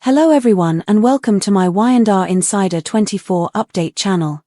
Hello everyone and welcome to my Y&R Insider 24 update channel.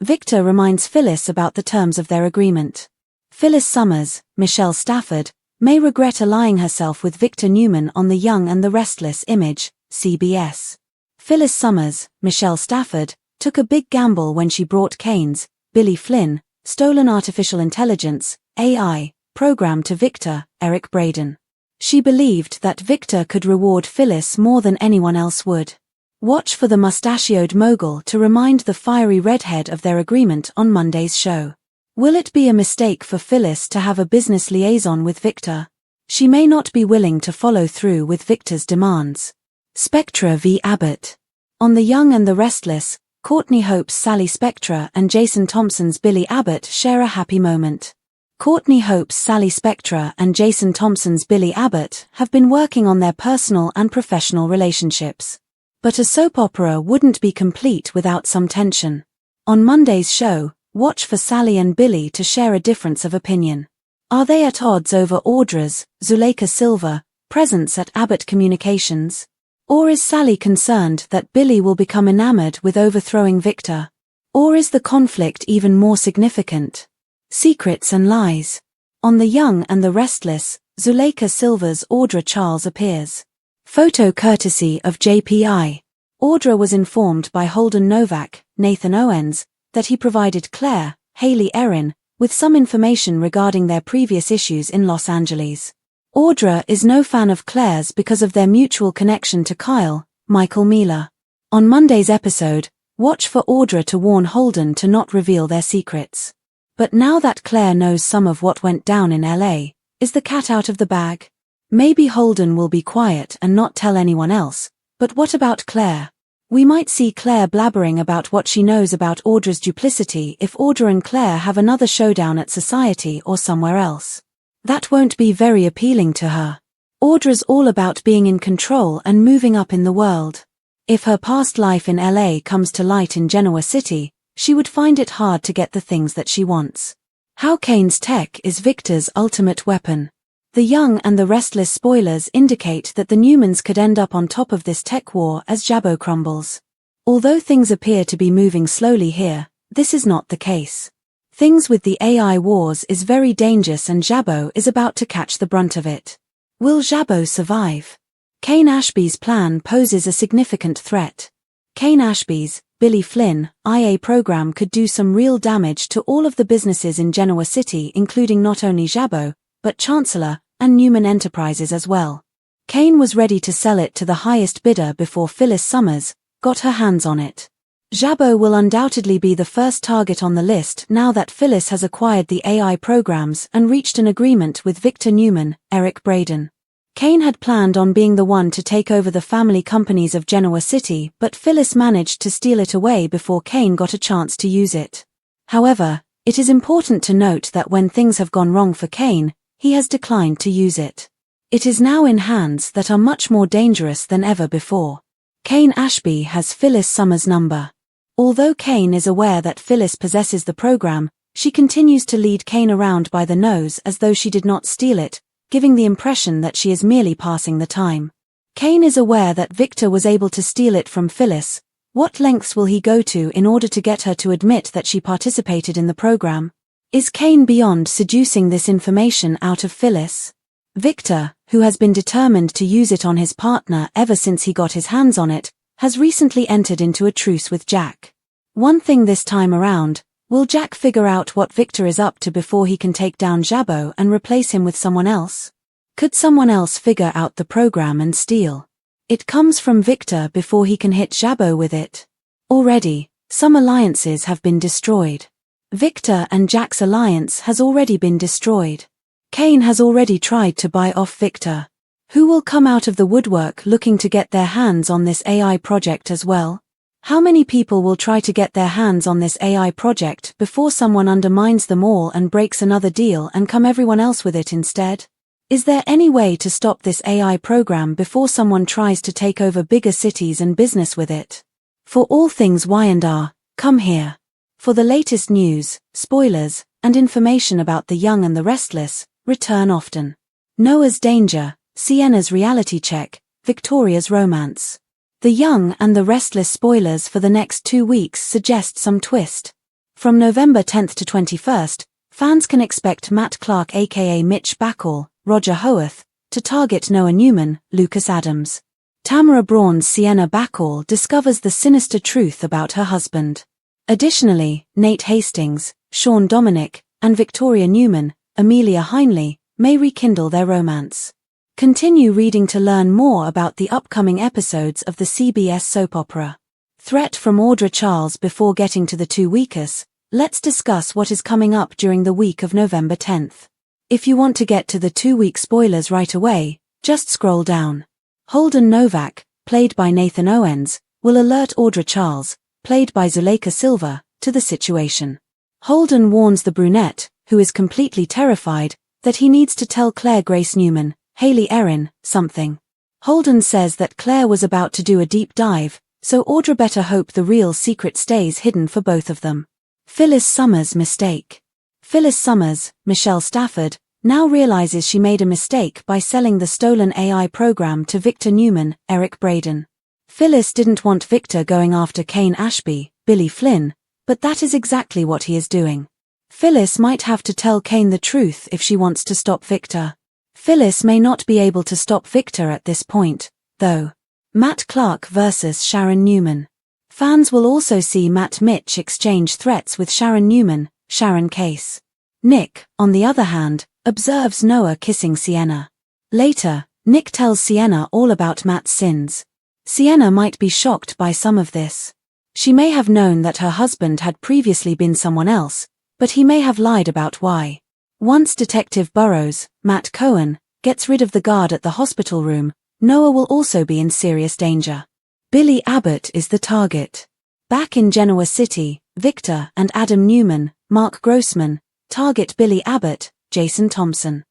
Victor reminds Phyllis about the terms of their agreement. Phyllis Summers, Michelle Stafford, may regret allying herself with Victor Newman on The Young and the Restless image, CBS. Phyllis Summers, Michelle Stafford, took a big gamble when she brought Kane's, Billy Flynn, stolen artificial intelligence, AI, program to Victor, Eric Braeden. She believed that Victor could reward Phyllis more than anyone else would. Watch for the mustachioed mogul to remind the fiery redhead of their agreement on Monday's show. Will it be a mistake for Phyllis to have a business liaison with Victor? She may not be willing to follow through with Victor's demands. Spectra v. Abbott. On The Young and the Restless, Courtney Hope's Sally Spectra and Jason Thompson's Billy Abbott share a happy moment. Courtney Hope's Sally Spectra and Jason Thompson's Billy Abbott have been working on their personal and professional relationships. But a soap opera wouldn't be complete without some tension. On Monday's show, watch for Sally and Billy to share a difference of opinion. Are they at odds over Audra's, Zuleika Silva, presence at Abbott Communications? Or is Sally concerned that Billy will become enamored with overthrowing Victor? Or is the conflict even more significant? Secrets and lies. On The Young and the Restless, Zuleika Silva's Audra Charles appears. Photo courtesy of JPI. Audra was informed by Holden Novak, Nathan Owens, that he provided Claire, Haley Erin, with some information regarding their previous issues in Los Angeles. Audra is no fan of Claire's because of their mutual connection to Kyle, Michael Miller. On Monday's episode, watch for Audra to warn Holden to not reveal their secrets. But now that Claire knows some of what went down in LA, is the cat out of the bag? Maybe Holden will be quiet and not tell anyone else, but what about Claire? We might see Claire blabbering about what she knows about Audra's duplicity if Audra and Claire have another showdown at Society or somewhere else. That won't be very appealing to her. Audra's all about being in control and moving up in the world. If her past life in LA comes to light in Genoa City, she would find it hard to get the things that she wants. How Kane's tech is Victor's ultimate weapon. The Young and the Restless spoilers indicate that the Newmans could end up on top of this tech war as Jabbo crumbles. Although things appear to be moving slowly here, this is not the case. Things with the AI wars is very dangerous and Jabbo is about to catch the brunt of it. Will Jabbo survive? Kane Ashby's plan poses a significant threat. Kane Ashby's, Billy Flynn, IA program could do some real damage to all of the businesses in Genoa City, including not only Jabbo, but Chancellor, and Newman Enterprises as well. Kane was ready to sell it to the highest bidder before Phyllis Summers got her hands on it. Jabbo will undoubtedly be the first target on the list now that Phyllis has acquired the AI programs and reached an agreement with Victor Newman, Eric Braeden. Kane had planned on being the one to take over the family companies of Genoa City, but Phyllis managed to steal it away before Kane got a chance to use it. However, it is important to note that when things have gone wrong for Kane, he has declined to use it. It is now in hands that are much more dangerous than ever before. Kane Ashby has Phyllis Summers' number. Although Kane is aware that Phyllis possesses the program, she continues to lead Kane around by the nose as though she did not steal it, giving the impression that she is merely passing the time. Kane is aware that Victor was able to steal it from Phyllis. What lengths will he go to in order to get her to admit that she participated in the program? Is Kane beyond seducing this information out of Phyllis? Victor, who has been determined to use it on his partner ever since he got his hands on it, has recently entered into a truce with Jack. One thing this time around, will Jack figure out what Victor is up to before he can take down Jabbo and replace him with someone else? Could someone else figure out the program and steal? It comes from Victor before he can hit Jabbo with it. Already, some alliances have been destroyed. Victor and Jack's alliance has already been destroyed. Kane has already tried to buy off Victor. Who will come out of the woodwork looking to get their hands on this AI project as well? How many people will try to get their hands on this AI project before someone undermines them all and breaks another deal and come everyone else with it instead? Is there any way to stop this AI program before someone tries to take over bigger cities and business with it? For all things Y&R, come here. For the latest news, spoilers, and information about The Young and the Restless, return often. Noah's Danger, Sienna's Reality Check, Victoria's Romance. The Young and the Restless spoilers for the next 2 weeks suggest some twist. From November 10th to 21st, fans can expect Matt Clark aka Mitch Bacall, Roger Howarth, to target Noah Newman, Lucas Adams. Tamara Braun's Sienna Bacall discovers the sinister truth about her husband. Additionally, Nate Hastings, Sean Dominic, and Victoria Newman, Amelia Heinley, may rekindle their romance. Continue reading to learn more about the upcoming episodes of the CBS soap opera. Threat from Audra Charles. Before getting to the 2 weekers, let's discuss what is coming up during the week of November 10th. If you want to get to the 2-week spoilers right away, just scroll down. Holden Novak, played by Nathan Owens, will alert Audra Charles, played by Zuleika Silva, to the situation. Holden warns the brunette, who is completely terrified, that he needs to tell Claire Grace Newman, Haley Erin, something. Holden says that Claire was about to do a deep dive, so Audra better hope the real secret stays hidden for both of them. Phyllis Summers' mistake. Phyllis Summers, Michelle Stafford, now realizes she made a mistake by selling the stolen AI program to Victor Newman, Eric Braeden. Phyllis didn't want Victor going after Kane Ashby, Billy Flynn, but that is exactly what he is doing. Phyllis might have to tell Kane the truth if she wants to stop Victor. Phyllis may not be able to stop Victor at this point, though. Matt Clark versus Sharon Newman. Fans will also see Matt Mitch exchange threats with Sharon Newman, Sharon Case. Nick, on the other hand, observes Noah kissing Sienna. Later, Nick tells Sienna all about Matt's sins. Sienna might be shocked by some of this. She may have known that her husband had previously been someone else, but he may have lied about why. Once Detective Burrows, Matt Cohen, gets rid of the guard at the hospital room, Noah will also be in serious danger. Billy Abbott is the target. Back in Genoa City, Victor and Adam Newman, Mark Grossman, target Billy Abbott, Jason Thompson.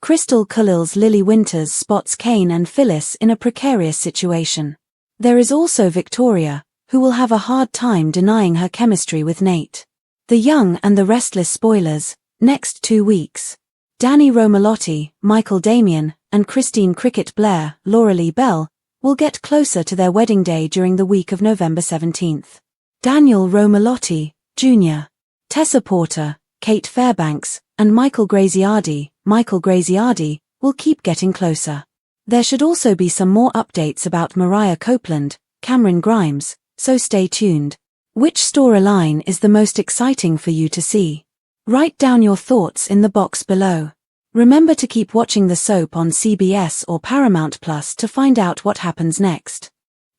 Crystal Khalil's Lily Winters spots Kane and Phyllis in a precarious situation. There is also Victoria, who will have a hard time denying her chemistry with Nate. The Young and the Restless spoilers, next 2 weeks. Danny Romalotti, Michael Damian, and Christine Cricket Blair, Laura Lee Bell, will get closer to their wedding day during the week of November 17th. Daniel Romalotti, Jr., Tessa Porter, Kate Fairbanks, and Michael Graziardi, will keep getting closer. There should also be some more updates about Mariah Copeland, Cameron Grimes, so stay tuned. Which storyline is the most exciting for you to see? Write down your thoughts in the box below. Remember to keep watching the soap on CBS or Paramount Plus to find out what happens next.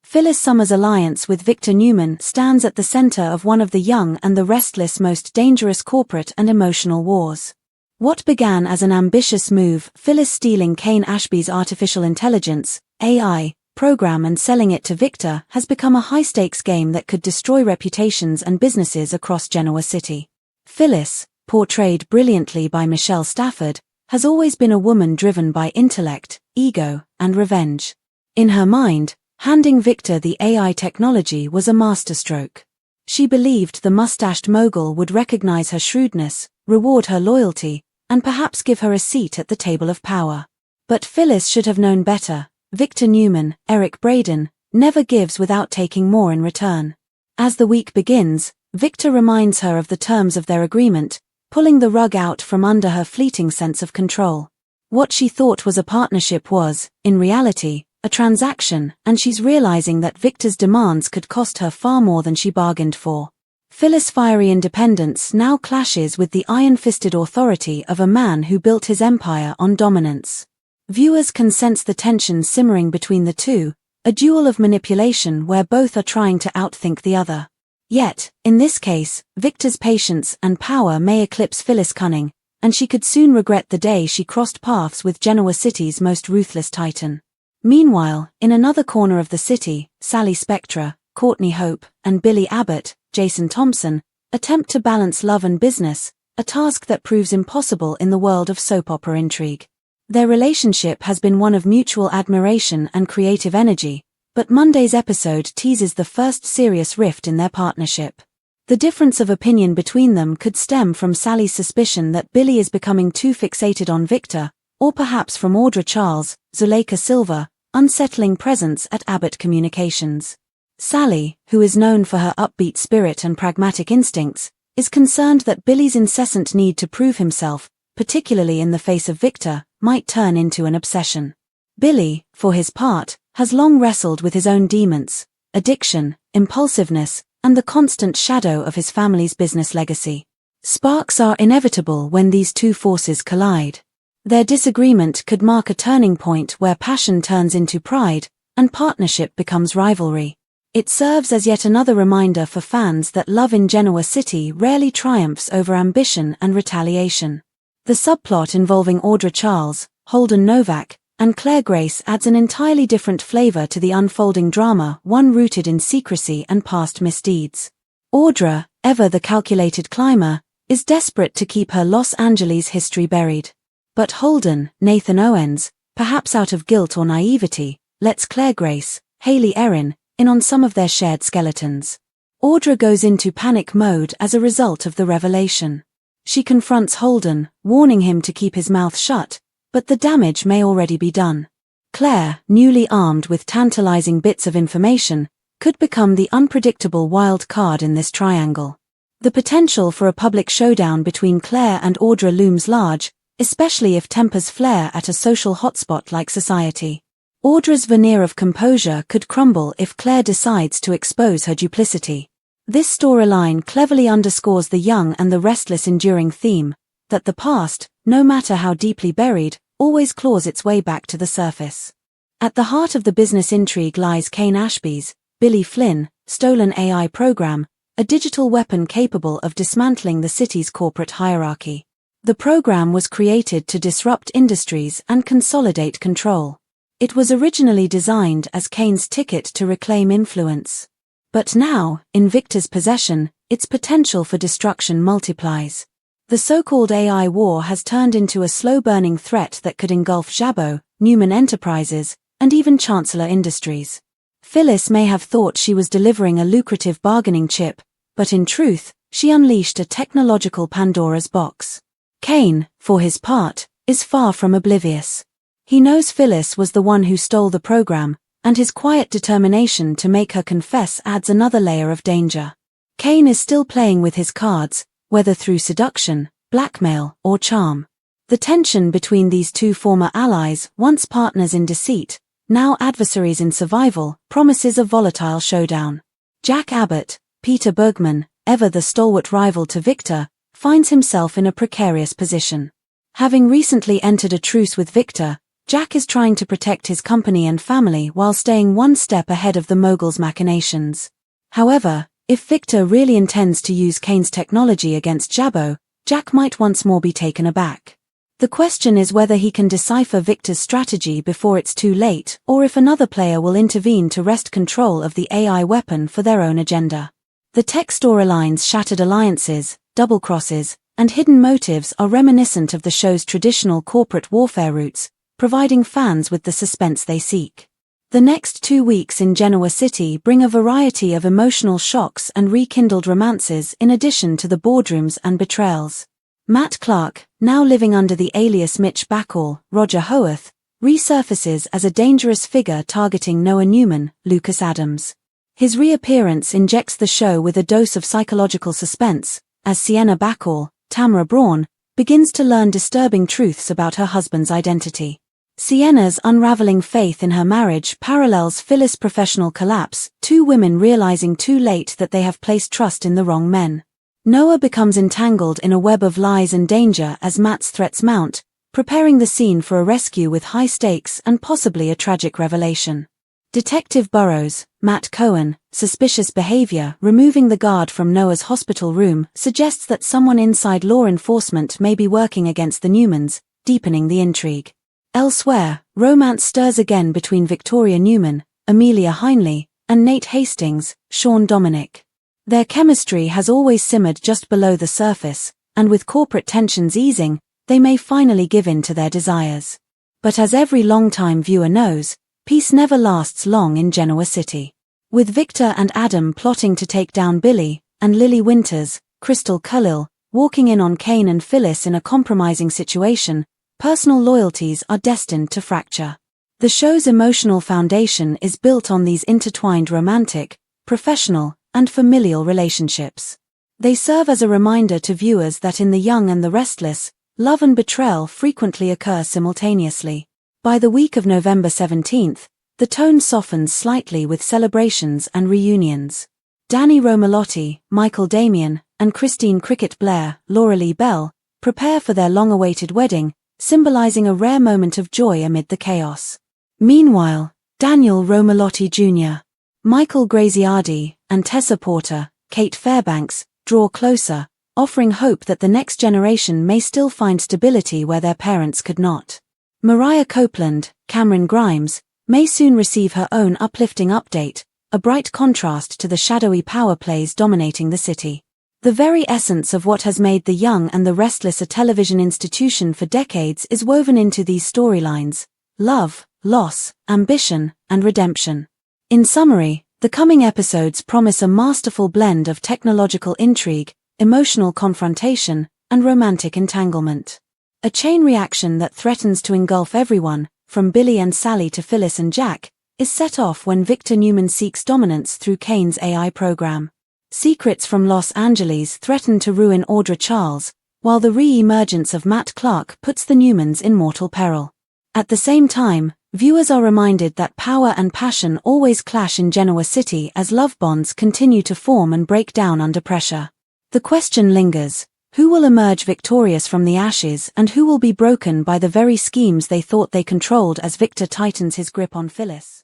Phyllis Summers' alliance with Victor Newman stands at the center of one of the Young and the Restless' most dangerous corporate and emotional wars. What began as an ambitious move, Phyllis stealing Kane Ashby's artificial intelligence, AI, program and selling it to Victor, has become a high-stakes game that could destroy reputations and businesses across Genoa City. Phyllis, portrayed brilliantly by Michelle Stafford, has always been a woman driven by intellect, ego, and revenge. In her mind, handing Victor the AI technology was a masterstroke. She believed the mustached mogul would recognize her shrewdness, reward her loyalty, and perhaps give her a seat at the table of power. But Phyllis should have known better. Victor Newman, Eric Braeden, never gives without taking more in return. As the week begins, Victor reminds her of the terms of their agreement, pulling the rug out from under her fleeting sense of control. What she thought was a partnership was, in reality, a transaction, and she's realizing that Victor's demands could cost her far more than she bargained for. Phyllis' fiery independence now clashes with the iron-fisted authority of a man who built his empire on dominance. Viewers can sense the tension simmering between the two, a duel of manipulation where both are trying to outthink the other. Yet, in this case, Victor's patience and power may eclipse Phyllis' cunning, and she could soon regret the day she crossed paths with Genoa City's most ruthless titan. Meanwhile, in another corner of the city, Sally Spectra, Courtney Hope, and Billy Abbott, Jason Thompson, attempt to balance love and business, a task that proves impossible in the world of soap opera intrigue. Their relationship has been one of mutual admiration and creative energy, but Monday's episode teases the first serious rift in their partnership. The difference of opinion between them could stem from Sally's suspicion that Billy is becoming too fixated on Victor, or perhaps from Audra Charles, Zuleika Silva, unsettling presence at Abbott Communications. Sally, who is known for her upbeat spirit and pragmatic instincts, is concerned that Billy's incessant need to prove himself, particularly in the face of Victor, might turn into an obsession. Billy, for his part, has long wrestled with his own demons, addiction, impulsiveness, and the constant shadow of his family's business legacy. Sparks are inevitable when these two forces collide. Their disagreement could mark a turning point where passion turns into pride, and partnership becomes rivalry. It serves as yet another reminder for fans that love in Genoa City rarely triumphs over ambition and retaliation. The subplot involving Audra Charles, Holden Novak, and Claire Grace adds an entirely different flavor to the unfolding drama, one rooted in secrecy and past misdeeds. Audra, ever the calculated climber, is desperate to keep her Los Angeles history buried. But Holden, Nathan Owens, perhaps out of guilt or naivety, lets Claire Grace, Haley Erin, in on some of their shared skeletons. Audra goes into panic mode as a result of the revelation. She confronts Holden, warning him to keep his mouth shut, but the damage may already be done. Claire, newly armed with tantalizing bits of information, could become the unpredictable wild card in this triangle. The potential for a public showdown between Claire and Audra looms large, especially if tempers flare at a social hotspot like society. Audra's veneer of composure could crumble if Claire decides to expose her duplicity. This storyline cleverly underscores the young and the restless enduring theme, that the past, no matter how deeply buried, always claws its way back to the surface. At the heart of the business intrigue lies Kane Ashby's, Billy Flynn, stolen AI program, a digital weapon capable of dismantling the city's corporate hierarchy. The program was created to disrupt industries and consolidate control. It was originally designed as Kane's ticket to reclaim influence. But now, in Victor's possession, its potential for destruction multiplies. The so-called AI war has turned into a slow-burning threat that could engulf Jabot, Newman Enterprises, and even Chancellor Industries. Phyllis may have thought she was delivering a lucrative bargaining chip, but in truth, she unleashed a technological Pandora's box. Kane, for his part, is far from oblivious. He knows Phyllis was the one who stole the program, and his quiet determination to make her confess adds another layer of danger. Kane is still playing with his cards, whether through seduction, blackmail, or charm. The tension between these two former allies, once partners in deceit, now adversaries in survival, promises a volatile showdown. Jack Abbott, Peter Bergman, ever the stalwart rival to Victor, finds himself in a precarious position. Having recently entered a truce with Victor, Jack is trying to protect his company and family while staying one step ahead of the mogul's machinations. However, if Victor really intends to use Kane's technology against Jabot, Jack might once more be taken aback. The question is whether he can decipher Victor's strategy before it's too late, or if another player will intervene to wrest control of the AI weapon for their own agenda. The tech storylines, shattered alliances, double crosses, and hidden motives are reminiscent of the show's traditional corporate warfare roots, providing fans with the suspense they seek. The next 2 weeks in Genoa City bring a variety of emotional shocks and rekindled romances in addition to the boardrooms and betrayals. Matt Clark, now living under the alias Mitch Bacall, Roger Howarth, resurfaces as a dangerous figure targeting Noah Newman, Lucas Adams. His reappearance injects the show with a dose of psychological suspense, as Sienna Bacall, Tamara Braun, begins to learn disturbing truths about her husband's identity. Sienna's unraveling faith in her marriage parallels Phyllis' professional collapse, two women realizing too late that they have placed trust in the wrong men. Noah becomes entangled in a web of lies and danger as Matt's threats mount, preparing the scene for a rescue with high stakes and possibly a tragic revelation. Detective Burroughs, Matt Cohen, suspicious behavior removing the guard from Noah's hospital room suggests that someone inside law enforcement may be working against the Newmans, deepening the intrigue. Elsewhere, romance stirs again between Victoria Newman, Amelia Heinley, and Nate Hastings, Sean Dominic. Their chemistry has always simmered just below the surface, and with corporate tensions easing, they may finally give in to their desires. But as every long-time viewer knows, peace never lasts long in Genoa City. With Victor and Adam plotting to take down Billy, and Lily Winters, Crystal Khalil, walking in on Kane and Phyllis in a compromising situation, personal loyalties are destined to fracture. The show's emotional foundation is built on these intertwined romantic, professional, and familial relationships. They serve as a reminder to viewers that in The Young and the Restless, love and betrayal frequently occur simultaneously. By the week of November 17th, the tone softens slightly with celebrations and reunions. Danny Romalotti, Michael Damian, and Christine Cricket Blair, Laura Lee Bell, prepare for their long-awaited wedding, symbolizing a rare moment of joy amid the chaos. Meanwhile, Daniel Romalotti Jr., Michael Graziardi, and Tessa Porter, Kate Fairbanks, draw closer, offering hope that the next generation may still find stability where their parents could not. Mariah Copeland, Cameron Grimes, may soon receive her own uplifting update, a bright contrast to the shadowy power plays dominating the city. The very essence of what has made The Young and the Restless a television institution for decades is woven into these storylines: love, loss, ambition, and redemption. In summary, the coming episodes promise a masterful blend of technological intrigue, emotional confrontation, and romantic entanglement. A chain reaction that threatens to engulf everyone, from Billy and Sally to Phyllis and Jack, is set off when Victor Newman seeks dominance through Kane's AI program. Secrets from Los Angeles threaten to ruin Audra Charles, while the re-emergence of Matt Clark puts the Newmans in mortal peril. At the same time, viewers are reminded that power and passion always clash in Genoa City as love bonds continue to form and break down under pressure. The question lingers: who will emerge victorious from the ashes and who will be broken by the very schemes they thought they controlled as Victor tightens his grip on Phyllis?